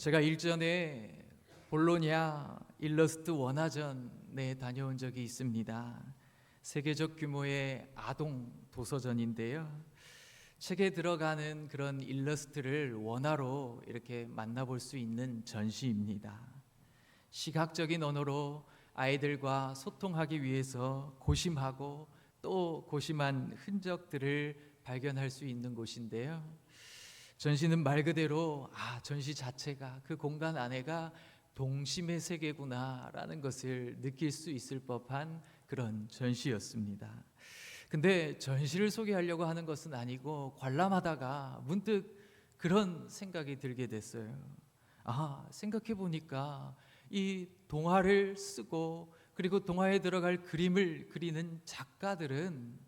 제가 일전에 볼로냐 일러스트 원화전에 다녀온 적이 있습니다. 세계적 규모의 아동 도서전인데요. 책에 들어가는 그런 일러스트를 원화로 이렇게 만나볼 수 있는 전시입니다. 시각적인 언어로 아이들과 소통하기 위해서 고심하고 또 고심한 흔적들을 발견할 수 있는 곳인데요. 전시는 말 그대로 전시 자체가, 그 공간 안에가 동심의 세계구나라는 것을 느낄 수 있을 법한 그런 전시였습니다. 근데 전시를 소개하려고 하는 것은 아니고 관람하다가 문득 그런 생각이 들게 됐어요. 생각해 보니까 이 동화를 쓰고 그리고 동화에 들어갈 그림을 그리는 작가들은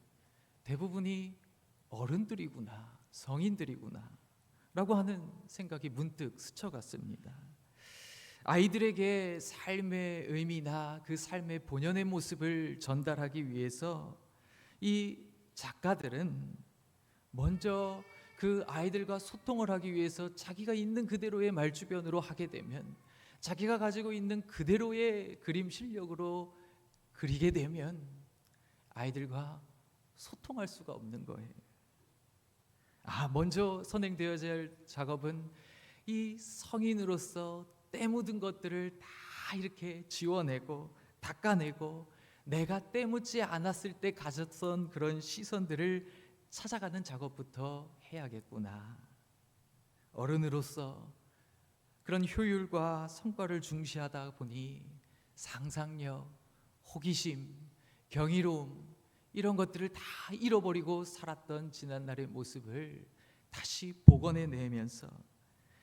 대부분이 어른들이구나, 성인들이구나 라고 하는 생각이 문득 스쳐갔습니다. 아이들에게 삶의 의미나 그 삶의 본연의 모습을 전달하기 위해서 이 작가들은 먼저 그 아이들과 소통을 하기 위해서 자기가 있는 그대로의 말주변으로 하게 되면, 자기가 가지고 있는 그대로의 그림 실력으로 그리게 되면 아이들과 소통할 수가 없는 거예요. 먼저 선행되어야 할 작업은 이 성인으로서 때 묻은 것들을 다 이렇게 지워내고 닦아내고 내가 때 묻지 않았을 때 가졌던 그런 시선들을 찾아가는 작업부터 해야겠구나. 어른으로서 그런 효율과 성과를 중시하다 보니 상상력, 호기심, 경이로움 이런 것들을 다 잃어버리고 살았던 지난날의 모습을 다시 복원해내면서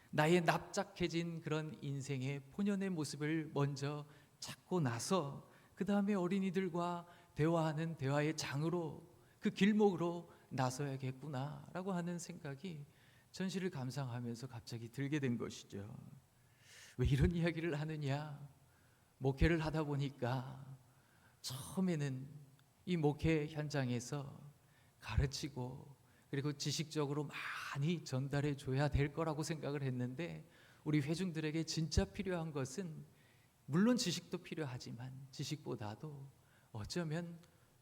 나의 납작해진 그런 인생의 본연의 모습을 먼저 찾고 나서 그 다음에 어린이들과 대화하는 대화의 장으로, 그 길목으로 나서야겠구나라고 하는 생각이 전시를 감상하면서 갑자기 들게 된 것이죠. 왜 이런 이야기를 하느냐? 목회를 하다 보니까 처음에는 이 목회 현장에서 가르치고 그리고 지식적으로 많이 전달해 줘야 될 거라고 생각을 했는데, 우리 회중들에게 진짜 필요한 것은 물론 지식도 필요하지만 지식보다도 어쩌면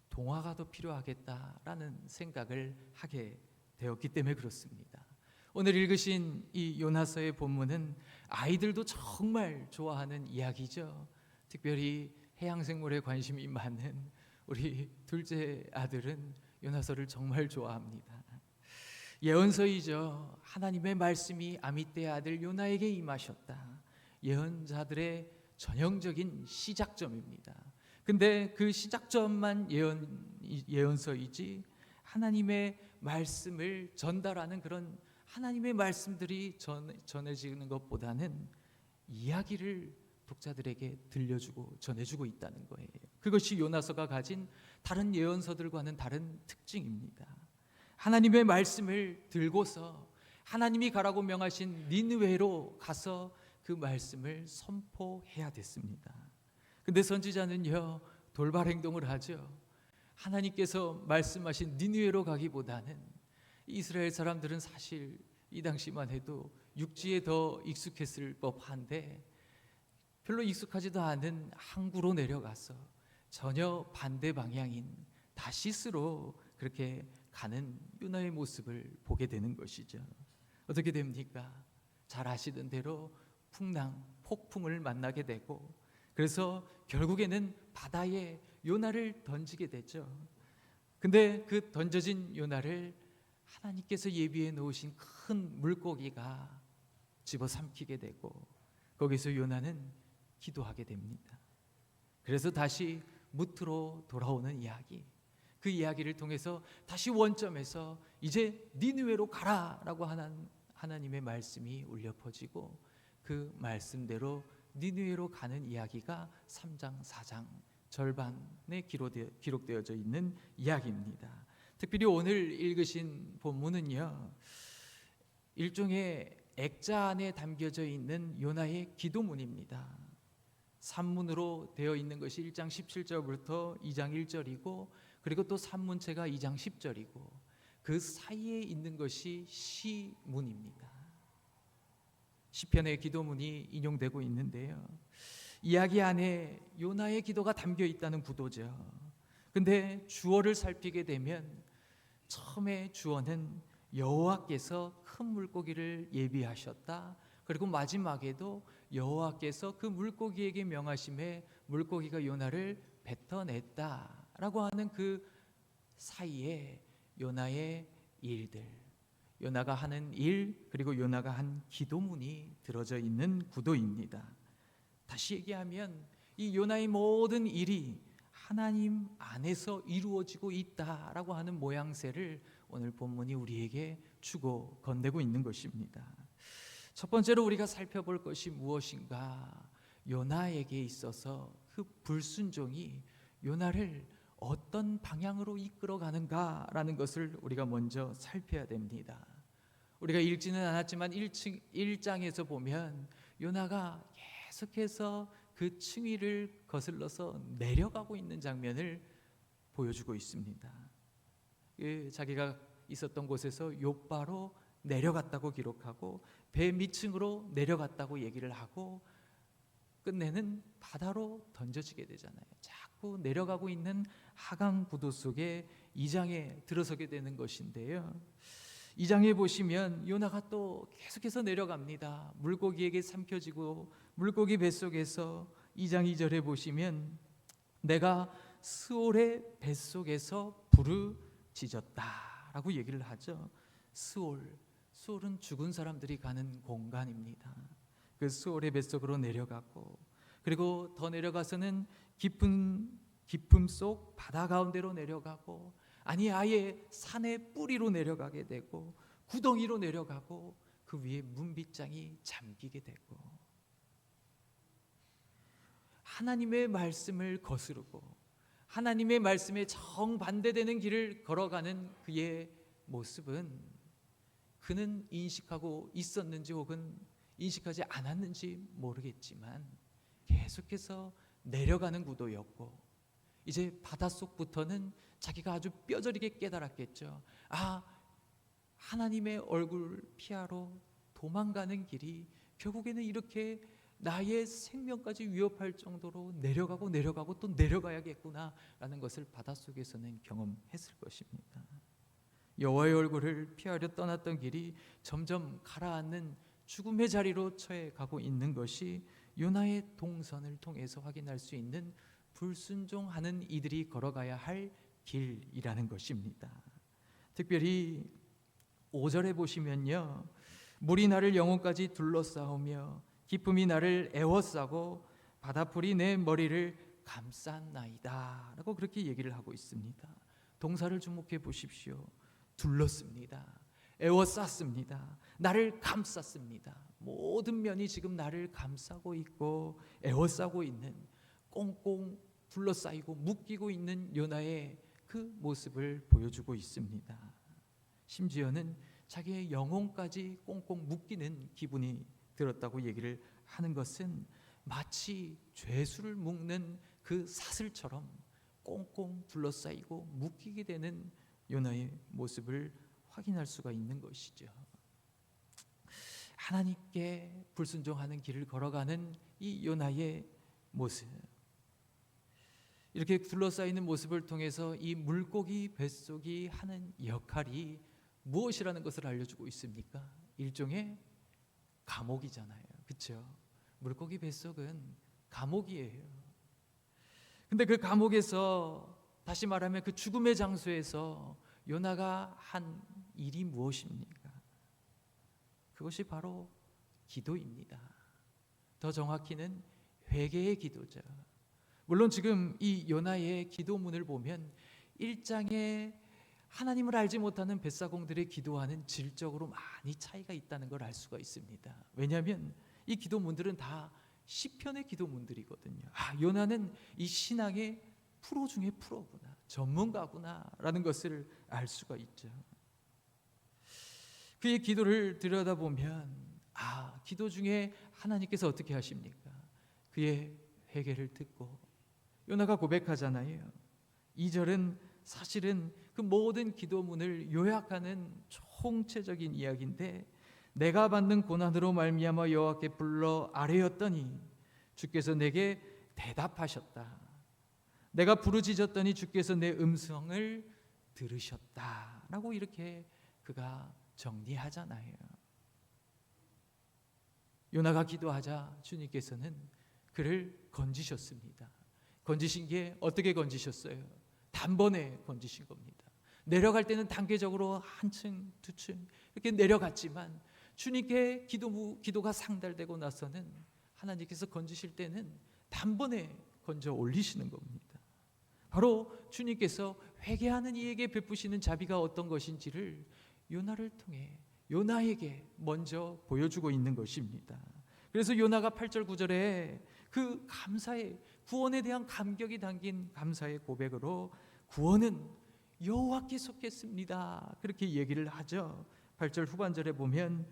동화가 더 필요하겠다라는 생각을 하게 되었기 때문에 그렇습니다. 오늘 읽으신 이 요나서의 본문은 아이들도 정말 좋아하는 이야기죠. 특별히 해양생물에 관심이 많은 우리 둘째 아들은 요나서를 정말 좋아합니다. 예언서이죠. 하나님의 말씀이 아미떼의 아들 요나에게 임하셨다. 예언자들의 전형적인 시작점입니다. 근데 그 시작점만 예언서이지 하나님의 말씀을 전달하는 그런 하나님의 말씀들이 전해지는 것보다는 이야기를 독자들에게 들려주고 전해주고 있다는 거예요. 그것이 요나서가 가진 다른 예언서들과는 다른 특징입니다. 하나님의 말씀을 들고서 하나님이 가라고 명하신 니느웨로 가서 그 말씀을 선포해야 됐습니다. 근데 선지자는요, 돌발 행동을 하죠. 하나님께서 말씀하신 니느웨로 가기보다는, 이스라엘 사람들은 사실 이 당시만 해도 육지에 더 익숙했을 법한데 별로 익숙하지도 않은 항구로 내려가서 전혀 반대 방향인 다시스로 그렇게 가는 요나의 모습을 보게 되는 것이죠. 어떻게 됩니까? 잘 아시던 대로 폭풍을 만나게 되고, 그래서 결국에는 바다에 요나를 던지게 되죠. 근데 그 던져진 요나를 하나님께서 예비해 놓으신 큰 물고기가 집어삼키게 되고, 거기서 요나는 기도하게 됩니다. 그래서 다시 무트로 돌아오는 이야기, 그 이야기를 통해서 다시 원점에서 이제 니느웨로 가라라고 하는 하나님의 말씀이 울려 퍼지고, 그 말씀대로 니느웨로 가는 이야기가 3장 4장 절반에 기록되어져 있는 이야기입니다. 특별히 오늘 읽으신 본문은요, 일종의 액자 안에 담겨져 있는 요나의 기도문입니다. 산문으로 되어 있는 것이 1장 17절부터 2장 1절이고, 그리고 또 산문체가 2장 10절이고, 그 사이에 있는 것이 시문입니다. 시편의 기도문이 인용되고 있는데요. 이야기 안에 요나의 기도가 담겨 있다는 구도죠. 근데 주어를 살피게 되면 처음에 주어는 여호와께서 큰 물고기를 예비하셨다. 그리고 마지막에도 여호와께서 그 물고기에게 명하심에 물고기가 요나를 뱉어냈다라고 하는 그 사이에 요나의 일들, 요나가 하는 일, 그리고 요나가 한 기도문이 들어져 있는 구도입니다. 다시 얘기하면 이 요나의 모든 일이 하나님 안에서 이루어지고 있다라고 하는 모양새를 오늘 본문이 우리에게 주고 건네고 있는 것입니다. 첫 번째로 우리가 살펴볼 것이 무엇인가? 요나에게 있어서 그 불순종이 요나를 어떤 방향으로 이끌어 가는가라는 것을 우리가 먼저 살펴야 됩니다. 우리가 읽지는 않았지만 1장에서 보면 요나가 계속해서 그 층위를 거슬러서 내려가고 있는 장면을 보여주고 있습니다. 자기가 있었던 곳에서 욥바로 내려갔다고 기록하고 배 밑층으로 내려갔다고 얘기를 하고 끝내는 바다로 던져지게 되잖아요. 자꾸 내려가고 있는 하강 구도 속에 2장에 들어서게 되는 것인데요. 2장에 보시면 요나가 또 계속해서 내려갑니다. 물고기에게 삼켜지고 물고기 뱃속에서 2장 2절에 보시면 내가 스올의 뱃속에서 부르짖었다라고 얘기를 하죠. 스올은 죽은 사람들이 가는 공간입니다. 그 스올의 뱃속으로 내려갔고 그리고 더 내려가서는 깊음 속 바다 가운데로 내려가고 아니 아예 산의 뿌리로 내려가게 되고 구덩이로 내려가고 그 위에 문빗장이 잠기게 되고 하나님의 말씀을 거스르고 하나님의 말씀에 정반대되는 길을 걸어가는 그의 모습은 그는 인식하고 있었는지 혹은 인식하지 않았는지 모르겠지만 계속해서 내려가는 구도였고 이제 바닷속부터는 자기가 아주 뼈저리게 깨달았겠죠. 하나님의 얼굴 피하러 도망가는 길이 결국에는 이렇게 나의 생명까지 위협할 정도로 내려가고 또 내려가야겠구나라는 것을 바닷속에서는 경험했을 것입니다. 여호와의 얼굴을 피하려 떠났던 길이 점점 가라앉는 죽음의 자리로 처해 가고 있는 것이 요나의 동선을 통해서 확인할 수 있는 불순종하는 이들이 걸어가야 할 길이라는 것입니다. 특별히 5절에 보시면요, 물이 나를 영혼까지 둘러싸우며 기쁨이 나를 애워싸고 바다풀이 내 머리를 감쌌나이다 라고 그렇게 얘기를 하고 있습니다. 동사를 주목해 보십시오. 둘렀습니다. 애워쌌습니다. 나를 감쌌습니다. 모든 면이 지금 나를 감싸고 있고 애워싸고 있는, 꽁꽁 둘러싸이고 묶이고 있는 요나의 그 모습을 보여주고 있습니다. 심지어는 자기의 영혼까지 꽁꽁 묶이는 기분이 들었다고 얘기를 하는 것은 마치 죄수를 묶는 그 사슬처럼 꽁꽁 둘러싸이고 묶이게 되는 요나의 모습을 확인할 수가 있는 것이죠. 하나님께 불순종하는 길을 걸어가는 이 요나의 모습, 이렇게 둘러싸이는 모습을 통해서 이 물고기 뱃속이 하는 역할이 무엇이라는 것을 알려주고 있습니까? 일종의 감옥이잖아요. 그렇죠? 물고기 뱃속은 감옥이에요. 근데 그 감옥에서, 다시 말하면 그 죽음의 장소에서 요나가 한 일이 무엇입니까? 그것이 바로 기도입니다. 더 정확히는 회개의 기도죠. 물론 지금 이 요나의 기도문을 보면 1장에 하나님을 알지 못하는 뱃사공들의 기도와는 질적으로 많이 차이가 있다는 걸 알 수가 있습니다. 왜냐하면 이 기도문들은 다 시편의 기도문들이거든요. 요나는 이 신앙의 프로 중에 프로구나, 전문가구나라는 것을 알 수가 있죠. 그의 기도를 들여다보면 기도 중에 하나님께서 어떻게 하십니까? 그의 회개를 듣고 요나가 고백하잖아요. 2절은 사실은 그 모든 기도문을 요약하는 총체적인 이야기인데 내가 받는 고난으로 말미암아 여호와께 불러 아뢰었더니 주께서 내게 대답하셨다. 내가 부르짖었더니 주께서 내 음성을 들으셨다라고 이렇게 그가 정리하잖아요. 요나가 기도하자 주님께서는 그를 건지셨습니다. 건지신 게 어떻게 건지셨어요? 단번에 건지신 겁니다. 내려갈 때는 단계적으로 한 층, 두 층 이렇게 내려갔지만 주님께 기도가 상달되고 나서는 하나님께서 건지실 때는 단번에 건져 올리시는 겁니다. 바로 주님께서 회개하는 이에게 베푸시는 자비가 어떤 것인지를 요나를 통해 요나에게 먼저 보여주고 있는 것입니다. 그래서 요나가 8절 9절에 그 감사의 구원에 대한 감격이 담긴 감사의 고백으로 구원은 여호와께 속했습니다. 그렇게 얘기를 하죠. 8절 후반절에 보면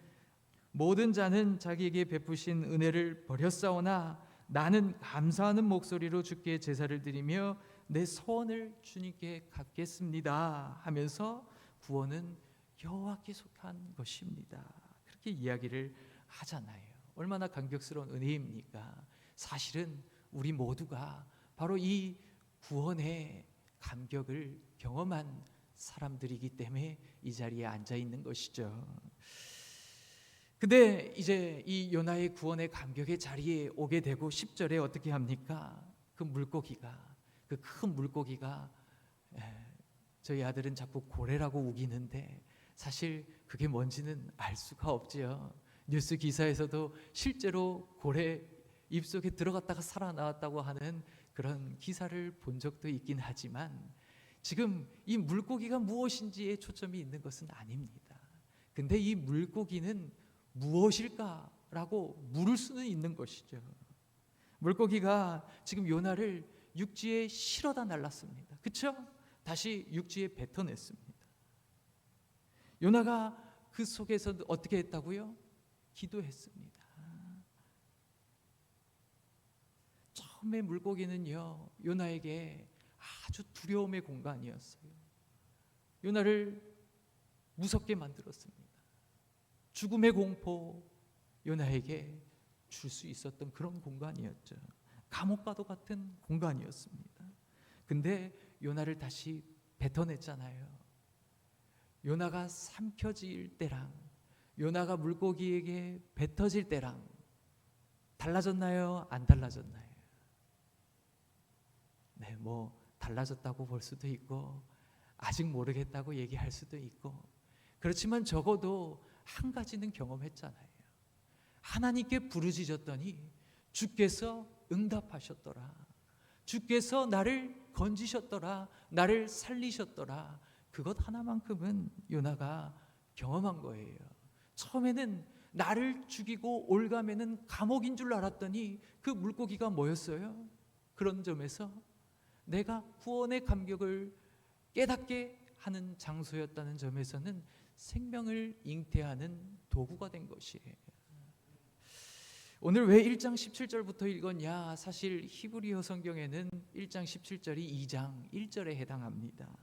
모든 자는 자기에게 베푸신 은혜를 버렸사오나 나는 감사하는 목소리로 주께 제사를 드리며 내 소원을 주님께 갚겠습니다 하면서 구원은 여호와께 속한 것입니다. 그렇게 이야기를 하잖아요. 얼마나 감격스러운 은혜입니까? 사실은 우리 모두가 바로 이 구원의 감격을 경험한 사람들이기 때문에 이 자리에 앉아 있는 것이죠. 근데 이제 이 요나의 구원의 감격의 자리에 오게 되고 10절에 어떻게 합니까? 그 물고기가, 그 큰 물고기가, 저희 아들은 자꾸 고래라고 우기는데 사실 그게 뭔지는 알 수가 없지요. 뉴스 기사에서도 실제로 고래 입속에 들어갔다가 살아나왔다고 하는 그런 기사를 본 적도 있긴 하지만 지금 이 물고기가 무엇인지에 초점이 있는 것은 아닙니다. 근데 이 물고기는 무엇일까라고 물을 수는 있는 것이죠. 물고기가 지금 요나를 육지에 실어다 날랐습니다. 그렇죠? 다시 육지에 뱉어냈습니다. 요나가 그 속에서 어떻게 했다고요? 기도했습니다. 처음에 물고기는요, 요나에게 아주 두려움의 공간이었어요. 요나를 무섭게 만들었습니다. 죽음의 공포, 요나에게 줄 수 있었던 그런 공간이었죠. 감옥과도 같은 공간이었습니다. 근데 요나를 다시 뱉어냈잖아요. 요나가 삼켜질 때랑 요나가 물고기에게 뱉어질 때랑 달라졌나요? 안 달라졌나요? 네, 뭐 달라졌다고 볼 수도 있고 아직 모르겠다고 얘기할 수도 있고 그렇지만 적어도 한 가지는 경험했잖아요. 하나님께 부르짖었더니 주께서 응답하셨더라. 주께서 나를 건지셨더라. 나를 살리셨더라. 그것 하나만큼은 요나가 경험한 거예요. 처음에는 나를 죽이고 올가매는 감옥인 줄 알았더니 그 물고기가 뭐였어요? 그런 점에서 내가 구원의 감격을 깨닫게 하는 장소였다는 점에서는 생명을 잉태하는 도구가 된 것이에요. 오늘 왜 1장 17절부터 읽었냐? 사실 히브리어 성경에는 1장 17절이 2장 1절에 해당합니다.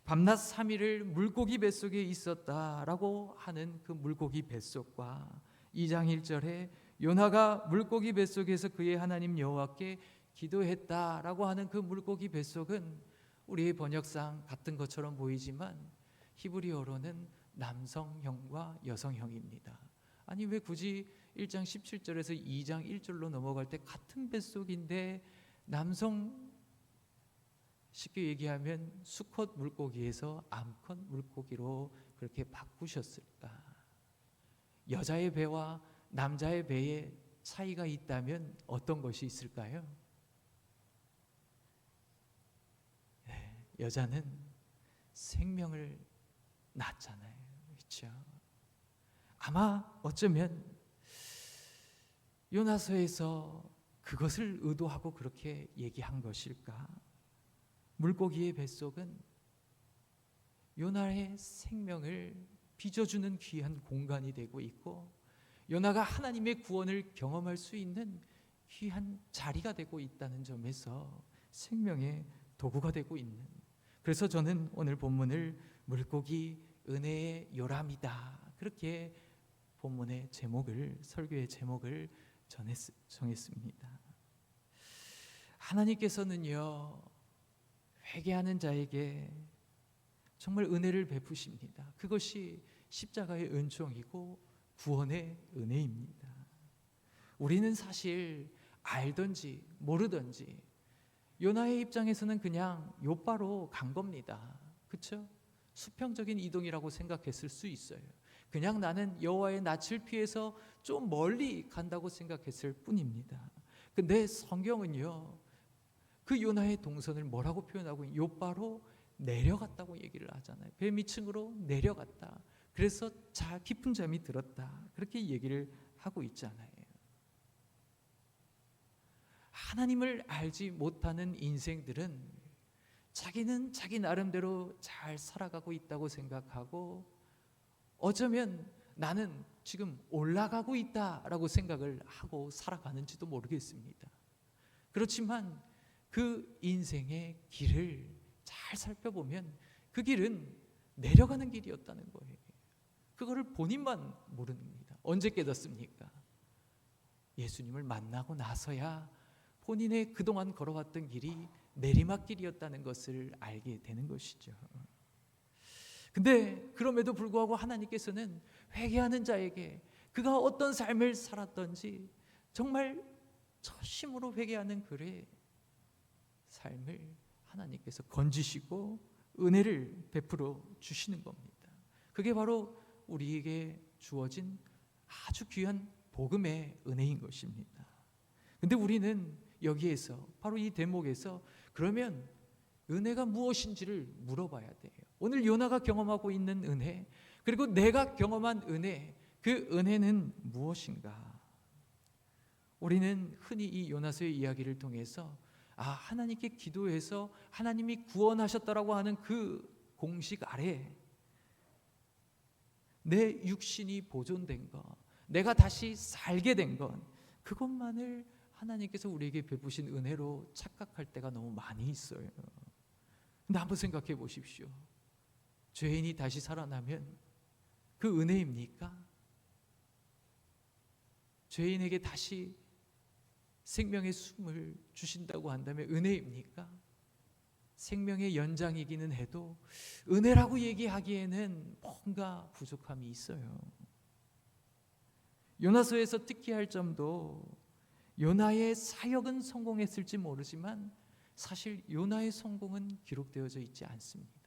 밤낮 3일을 물고기 뱃속에 있었다라고 하는 그 물고기 뱃속과 2장 1절에 요나가 물고기 뱃속에서 그의 하나님 여호와께 기도했다라고 하는 그 물고기 뱃속은 우리의 번역상 같은 것처럼 보이지만 히브리어로는 남성형과 여성형입니다. 아니 왜 굳이 1장 17절에서 2장 1절로 넘어갈 때 같은 뱃속인데 남성 쉽게 얘기하면 수컷 물고기에서 암컷 물고기로 그렇게 바꾸셨을까? 여자의 배와 남자의 배에 차이가 있다면 어떤 것이 있을까요? 네, 여자는 생명을 낳잖아요. 그렇죠? 아마 어쩌면 요나서에서 그것을 의도하고 그렇게 얘기한 것일까? 물고기의 뱃속은 요나의 생명을 빚어주는 귀한 공간이 되고 있고 요나가 하나님의 구원을 경험할 수 있는 귀한 자리가 되고 있다는 점에서 생명의 도구가 되고 있는, 그래서 저는 오늘 본문을 물고기 은혜의 요람이다 그렇게 본문의 제목을, 설교의 제목을 정했습니다. 하나님께서는요, 회개하는 자에게 정말 은혜를 베푸십니다. 그것이 십자가의 은총이고 구원의 은혜입니다. 우리는 사실 알든지 모르든지 요나의 입장에서는 그냥 욥바로 간 겁니다. 그렇죠? 수평적인 이동이라고 생각했을 수 있어요. 그냥 나는 여호와의 낯을 피해서 좀 멀리 간다고 생각했을 뿐입니다. 근데 성경은요, 그 요나의 동선을 뭐라고 표현하고 욥바로 내려갔다고 얘기를 하잖아요. 배 밑층으로 내려갔다. 그래서 깊은 잠이 들었다. 그렇게 얘기를 하고 있잖아요. 하나님을 알지 못하는 인생들은 자기는 자기 나름대로 잘 살아가고 있다고 생각하고, 어쩌면 나는 지금 올라가고 있다라고 생각을 하고 살아가는지도 모르겠습니다. 그렇지만 그 인생의 길을 잘 살펴보면 그 길은 내려가는 길이었다는 거예요. 그거를 본인만 모릅니다. 언제 깨닫습니까? 예수님을 만나고 나서야 본인의 그동안 걸어왔던 길이 내리막길이었다는 것을 알게 되는 것이죠. 근데 그럼에도 불구하고 하나님께서는 회개하는 자에게 그가 어떤 삶을 살았던지 정말 처심으로 회개하는 그의 삶을 하나님께서 건지시고 은혜를 베풀어 주시는 겁니다. 그게 바로 우리에게 주어진 아주 귀한 복음의 은혜인 것입니다. 근데 우리는 여기에서, 바로 이 대목에서 그러면 은혜가 무엇인지를 물어봐야 돼요. 오늘 요나가 경험하고 있는 은혜, 그리고 내가 경험한 은혜, 그 은혜는 무엇인가? 우리는 흔히 이 요나서의 이야기를 통해서 하나님께 기도해서 하나님이 구원하셨다라고 하는 그 공식 아래 내 육신이 보존된 것, 내가 다시 살게 된 것, 그것만을 하나님께서 우리에게 베푸신 은혜로 착각할 때가 너무 많이 있어요. 근데 한번 생각해 보십시오. 죄인이 다시 살아나면 그 은혜입니까? 죄인에게 다시 생명의 숨을 주신다고 한다면 은혜입니까? 생명의 연장이기는 해도 은혜라고 얘기하기에는 뭔가 부족함이 있어요. 요나서에서 특히 할 점도, 요나의 사역은 성공했을지 모르지만 사실 요나의 성공은 기록되어져 있지 않습니다.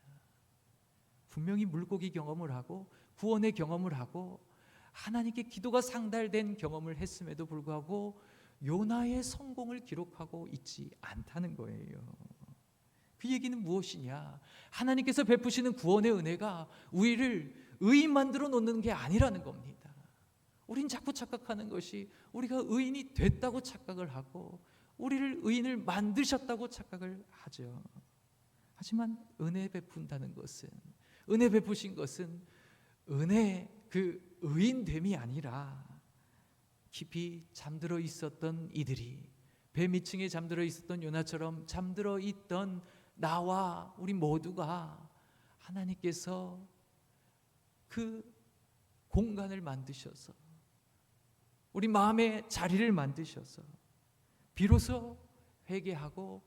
분명히 물고기 경험을 하고 구원의 경험을 하고 하나님께 기도가 상달된 경험을 했음에도 불구하고 요나의 성공을 기록하고 있지 않다는 거예요. 그 얘기는 무엇이냐? 하나님께서 베푸시는 구원의 은혜가 우리를 의인 만들어 놓는 게 아니라는 겁니다. 우린 자꾸 착각하는 것이 우리가 의인이 됐다고 착각을 하고 우리를 의인을 만드셨다고 착각을 하죠. 하지만 은혜 베푼다는 것은, 은혜 베푸신 것은 은혜 그 의인됨이 아니라 깊이 잠들어 있었던 이들이, 배 밑층에 잠들어 있었던 요나처럼 잠들어 있던 나와 우리 모두가 하나님께서 그 공간을 만드셔서 우리 마음의 자리를 만드셔서 비로소 회개하고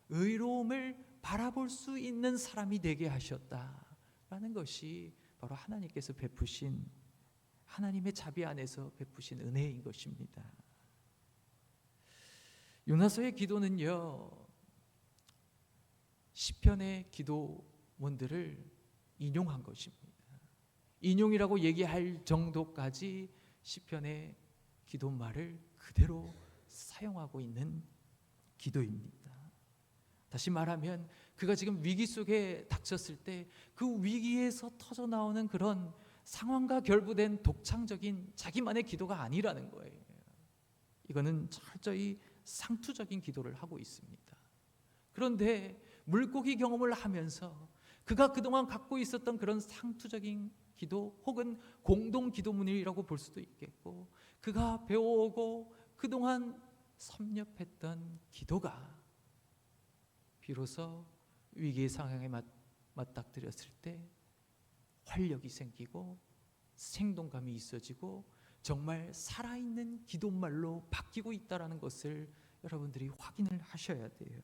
의로움을 바라볼 수 있는 사람이 되게 하셨다라는 것이 바로 하나님께서 베푸신, 하나님의 자비 안에서 베푸신 은혜인 것입니다. 요나서의 기도는요, 시편의 기도문들을 인용한 것입니다. 인용이라고 얘기할 정도까지 시편의 기도말을 그대로 사용하고 있는 기도입니다. 다시 말하면 그가 지금 위기 속에 닥쳤을 때 그 위기에서 터져 나오는 그런 상황과 결부된 독창적인 자기만의 기도가 아니라는 거예요. 이거는 철저히 상투적인 기도를 하고 있습니다. 그런데 물고기 경험을 하면서 그가 그동안 갖고 있었던 그런 상투적인 기도, 혹은 공동 기도문이라고 볼 수도 있겠고, 그가 배워오고 그동안 섭렵했던 기도가 비로소 위기의 상황에 맞닥뜨렸을 때 활력이 생기고 생동감이 있어지고 정말 살아있는 기도말로 바뀌고 있다는 것을 여러분들이 확인을 하셔야 돼요.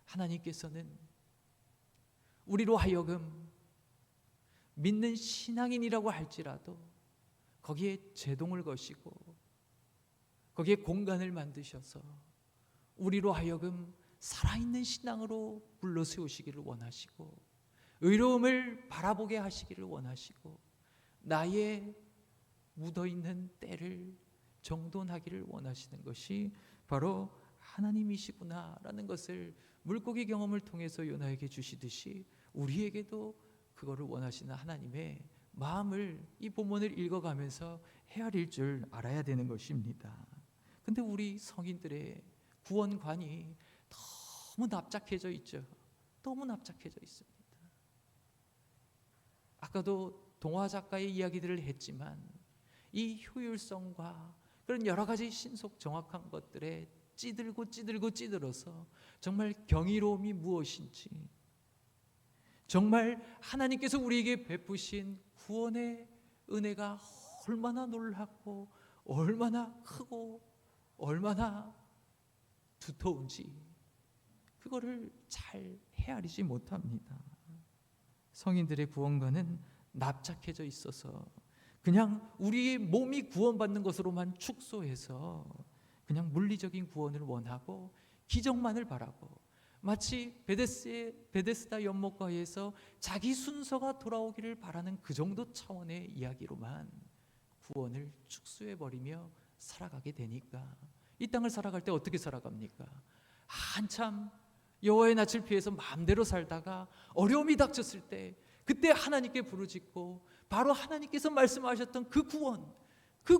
하나님께서는 우리로 하여금 믿는 신앙인이라고 할지라도 거기에 제동을 거시고 거기에 공간을 만드셔서 우리로 하여금 살아있는 신앙으로 불러 세우시기를 원하시고 의로움을 바라보게 하시기를 원하시고 나의 묻어있는 때를 정돈하기를 원하시는 것이 바로 하나님이시구나라는 것을 물고기 경험을 통해서 요나에게 주시듯이 우리에게도 그거를 원하시는 하나님의 마음을 이 본문을 읽어가면서 헤아릴 줄 알아야 되는 것입니다. 근데 우리 성인들의 구원관이 너무 납작해져 있죠. 너무 납작해져 있습니다. 아까도 동화 작가의 이야기들을 했지만 이 효율성과 그런 여러 가지 신속 정확한 것들에 찌들어서 정말 경이로움이 무엇인지, 정말 하나님께서 우리에게 베푸신 구원의 은혜가 얼마나 놀랍고 얼마나 크고 얼마나 두터운지 그거를 잘 헤아리지 못합니다. 성인들의 구원관은 납작해져 있어서 그냥 우리의 몸이 구원받는 것으로만 축소해서 그냥 물리적인 구원을 원하고 기적만을 바라고 마치 베데스다 연못가에서 자기 순서가 돌아오기를 바라는 그 정도 차원의 이야기로만 구원을 축소해버리며 살아가게 되니까 이 땅을 살아갈 때 어떻게 살아갑니까? 한참 여호와의 낯을 피해서 마음대로 살다가 어려움이 닥쳤을 때 그때 하나님께 부르짖고 바로 하나님께서 말씀하셨던 그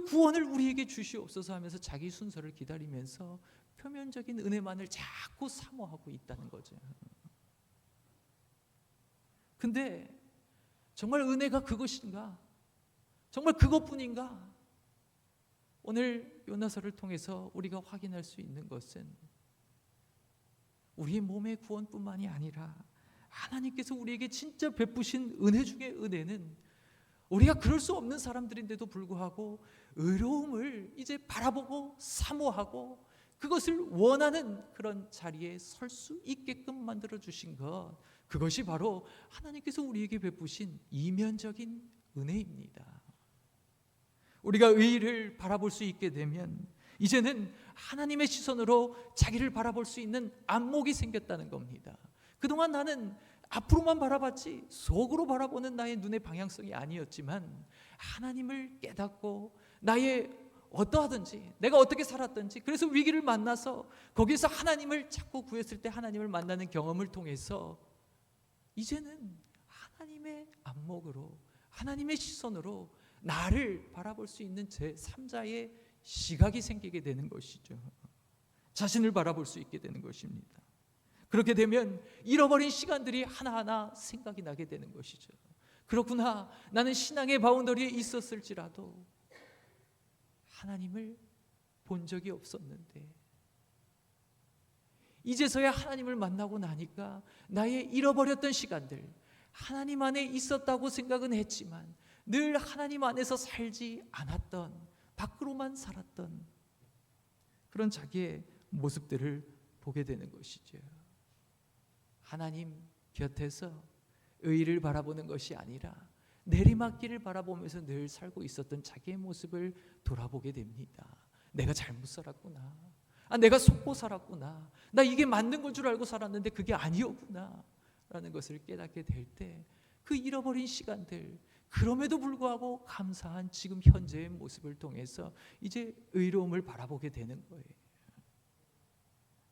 구원을 우리에게 주시옵소서 하면서 자기 순서를 기다리면서 표면적인 은혜만을 자꾸 사모하고 있다는 거죠. 근데 정말 은혜가 그것인가? 정말 그것뿐인가? 오늘 요나서를 통해서 우리가 확인할 수 있는 것은 우리의 몸의 구원뿐만이 아니라 하나님께서 우리에게 진짜 베푸신 은혜 중에 은혜는 우리가 그럴 수 없는 사람들인데도 불구하고 의로움을 이제 바라보고 사모하고 그것을 원하는 그런 자리에 설 수 있게끔 만들어 주신 것, 그것이 바로 하나님께서 우리에게 베푸신 이면적인 은혜입니다. 우리가 의를 바라볼 수 있게 되면 이제는 하나님의 시선으로 자기를 바라볼 수 있는 안목이 생겼다는 겁니다. 그동안 나는 앞으로만 바라봤지 속으로 바라보는 나의 눈의 방향성이 아니었지만 하나님을 깨닫고 나의 어떠하든지 내가 어떻게 살았든지 그래서 위기를 만나서 거기서 하나님을 찾고 구했을 때 하나님을 만나는 경험을 통해서 이제는 하나님의 안목으로 하나님의 시선으로 나를 바라볼 수 있는 제3자의 시각이 생기게 되는 것이죠. 자신을 바라볼 수 있게 되는 것입니다. 그렇게 되면 잃어버린 시간들이 하나하나 생각이 나게 되는 것이죠. 그렇구나, 나는 신앙의 바운더리에 있었을지라도 하나님을 본 적이 없었는데 이제서야 하나님을 만나고 나니까 나의 잃어버렸던 시간들, 하나님 안에 있었다고 생각은 했지만 늘 하나님 안에서 살지 않았던, 밖으로만 살았던 그런 자기의 모습들을 보게 되는 것이죠. 하나님 곁에서 의를 바라보는 것이 아니라 내리막길을 바라보면서 늘 살고 있었던 자기의 모습을 돌아보게 됩니다. 내가 잘못 살았구나. 내가 속고 살았구나. 나 이게 맞는 건 줄 알고 살았는데 그게 아니었구나 라는 것을 깨닫게 될 때 그 잃어버린 시간들, 그럼에도 불구하고 감사한 지금 현재의 모습을 통해서 이제 의로움을 바라보게 되는 거예요.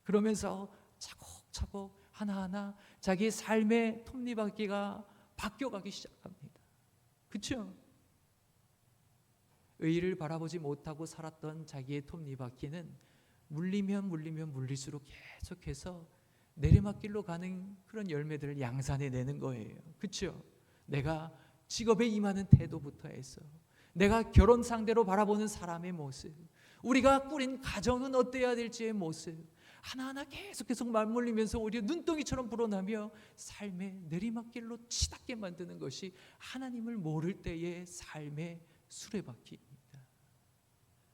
그러면서 차곡차곡 하나하나 자기의 삶의 톱니바퀴가 바뀌어가기 시작합니다. 그렇죠? 의를 바라보지 못하고 살았던 자기의 톱니바퀴는 물리면 물릴수록 계속해서 내리막길로 가는 그런 열매들을 양산해내는 거예요. 그렇죠? 내가 직업에 임하는 태도부터 해서 내가 결혼 상대로 바라보는 사람의 모습, 우리가 꾸린 가정은 어때야 될지의 모습, 하나하나 계속 맞물리면서 오히려 눈덩이처럼 불어나며 삶의 내리막길로 치닫게 만드는 것이 하나님을 모를 때의 삶의 수레바퀴입니다.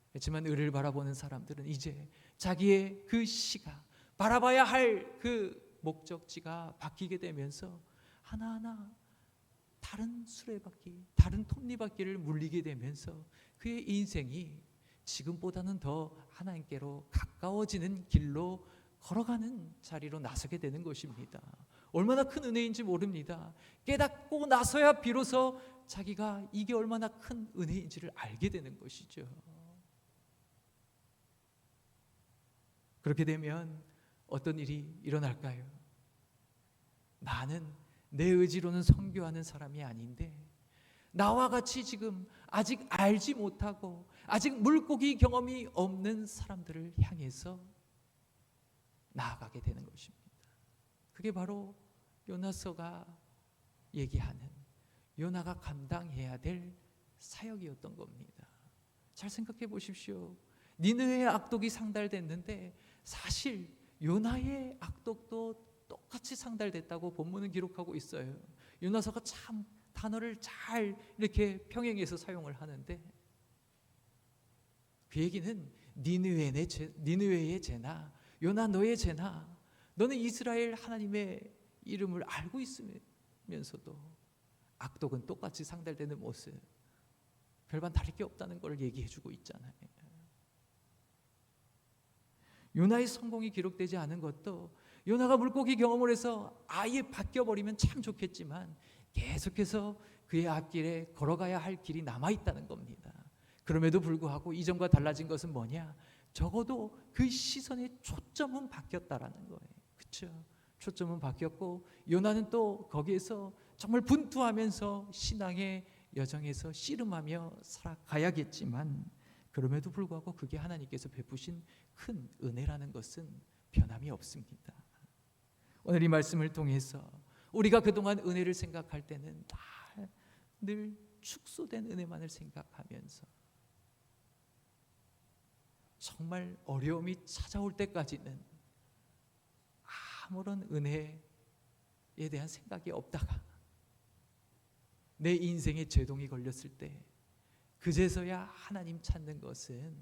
그렇지만 을을 바라보는 사람들은 이제 자기의 그 시가 바라봐야 할 그 목적지가 바뀌게 되면서 하나하나 다른 수레바퀴, 다른 톱니바퀴를 물리게 되면서 그의 인생이 지금보다는 더 하나님께로 가까워지는 길로 걸어가는 자리로 나서게 되는 것입니다. 얼마나 큰 은혜인지 모릅니다. 깨닫고 나서야 비로소 자기가 이게 얼마나 큰 은혜인지를 알게 되는 것이죠. 그렇게 되면 어떤 일이 일어날까요? 나는 내 의지로는 선교하는 사람이 아닌데 나와 같이 지금 아직 알지 못하고 아직 물고기 경험이 없는 사람들을 향해서 나아가게 되는 것입니다. 그게 바로 요나서가 얘기하는 요나가 감당해야 될 사역이었던 겁니다. 잘 생각해 보십시오. 니느웨의 악독이 상달됐는데 사실 요나의 악독도 똑같이 상달됐다고 본문은 기록하고 있어요. 요나서가 참 단어를 잘 이렇게 평행해서 사용을 하는데 그 얘기는 니느웨의 죄나 요나 너의 죄나 너는 이스라엘 하나님의 이름을 알고 있으면서도 악독은 똑같이 상달되는 모습 별반 다를 게 없다는 걸 얘기해주고 있잖아요. 요나의 성공이 기록되지 않은 것도 요나가 물고기 경험을 해서 아예 바뀌어버리면 참 좋겠지만 계속해서 그의 앞길에 걸어가야 할 길이 남아있다는 겁니다. 그럼에도 불구하고 이전과 달라진 것은 뭐냐? 적어도 그 시선의 초점은 바뀌었다라는 거예요. 그렇죠? 초점은 바뀌었고 요나는 또 거기에서 정말 분투하면서 신앙의 여정에서 씨름하며 살아가야겠지만 그럼에도 불구하고 그게 하나님께서 베푸신 큰 은혜라는 것은 변함이 없습니다. 오늘 이 말씀을 통해서 우리가 그동안 은혜를 생각할 때는 늘 축소된 은혜만을 생각하면서 정말 어려움이 찾아올 때까지는 아무런 은혜에 대한 생각이 없다가 내 인생에 제동이 걸렸을 때 그제서야 하나님 찾는 것은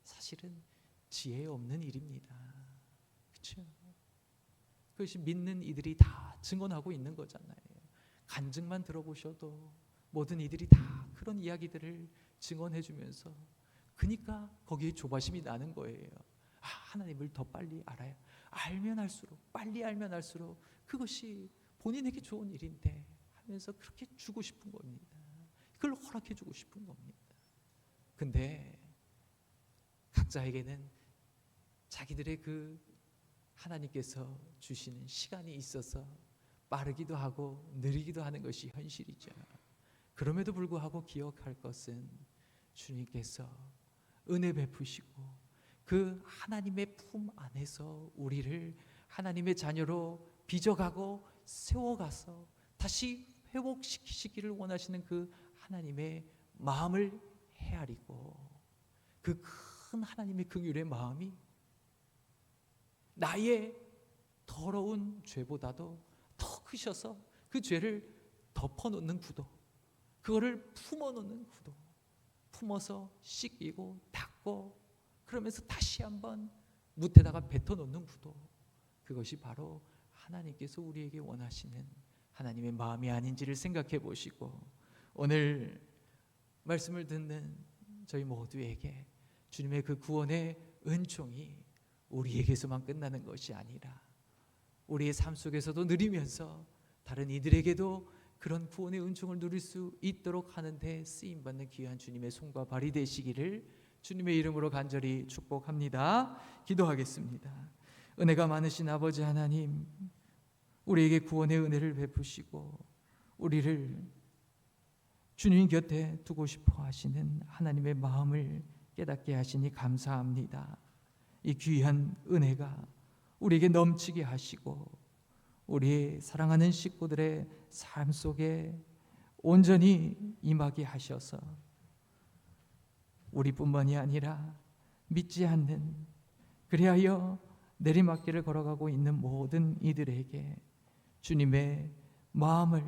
사실은 지혜 없는 일입니다. 그렇죠? 그것이 믿는 이들이 다 증언하고 있는 거잖아요. 간증만 들어보셔도 모든 이들이 다 그런 이야기들을 증언해 주면서 그러니까 거기에 조바심이 나는 거예요. 하나님을 더 빨리 알아야 알면 알수록 빨리 알면 알수록 그것이 본인에게 좋은 일인데 하면서 그렇게 주고 싶은 겁니다. 그걸 허락해 주고 싶은 겁니다. 근데 각자에게는 자기들의 그 하나님께서 주시는 시간이 있어서 빠르기도 하고 느리기도 하는 것이 현실이죠. 그럼에도 불구하고 기억할 것은 주님께서 은혜 베푸시고 그 하나님의 품 안에서 우리를 하나님의 자녀로 빚어가고 세워가서 다시 회복시키시기를 원하시는 그 하나님의 마음을 헤아리고 그 큰 하나님의 긍휼의 마음이 나의 더러운 죄보다도 더 크셔서 그 죄를 덮어놓는 구도, 그거를 품어놓는 구도, 품어서 씻기고 닦고 그러면서 다시 한번 묻에다가 뱉어놓는 구도, 그것이 바로 하나님께서 우리에게 원하시는 하나님의 마음이 아닌지를 생각해 보시고 오늘 말씀을 듣는 저희 모두에게 주님의 그 구원의 은총이 우리에게서만 끝나는 것이 아니라 우리의 삶 속에서도 누리면서 다른 이들에게도 그런 구원의 은총을 누릴 수 있도록 하는 데 쓰임받는 귀한 주님의 손과 발이 되시기를 주님의 이름으로 간절히 축복합니다. 기도하겠습니다. 은혜가 많으신 아버지 하나님, 우리에게 구원의 은혜를 베푸시고 우리를 주님 곁에 두고 싶어 하시는 하나님의 마음을 깨닫게 하시니 감사합니다. 이 귀한 은혜가 우리에게 넘치게 하시고 우리 사랑하는 식구들의 삶 속에 온전히 임하게 하셔서 우리뿐만이 아니라 믿지 않는, 그리하여 내리막길을 걸어가고 있는 모든 이들에게 주님의 마음을,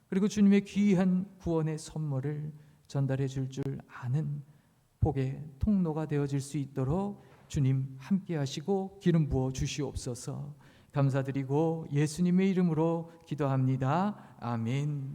그리고 주님의 귀한 구원의 선물을 전달해 줄 아는 복의 통로가 되어질 수 있도록 주님 함께 하시고 기름 부어 주시옵소서. 감사드리고 예수님의 이름으로 기도합니다. 아멘.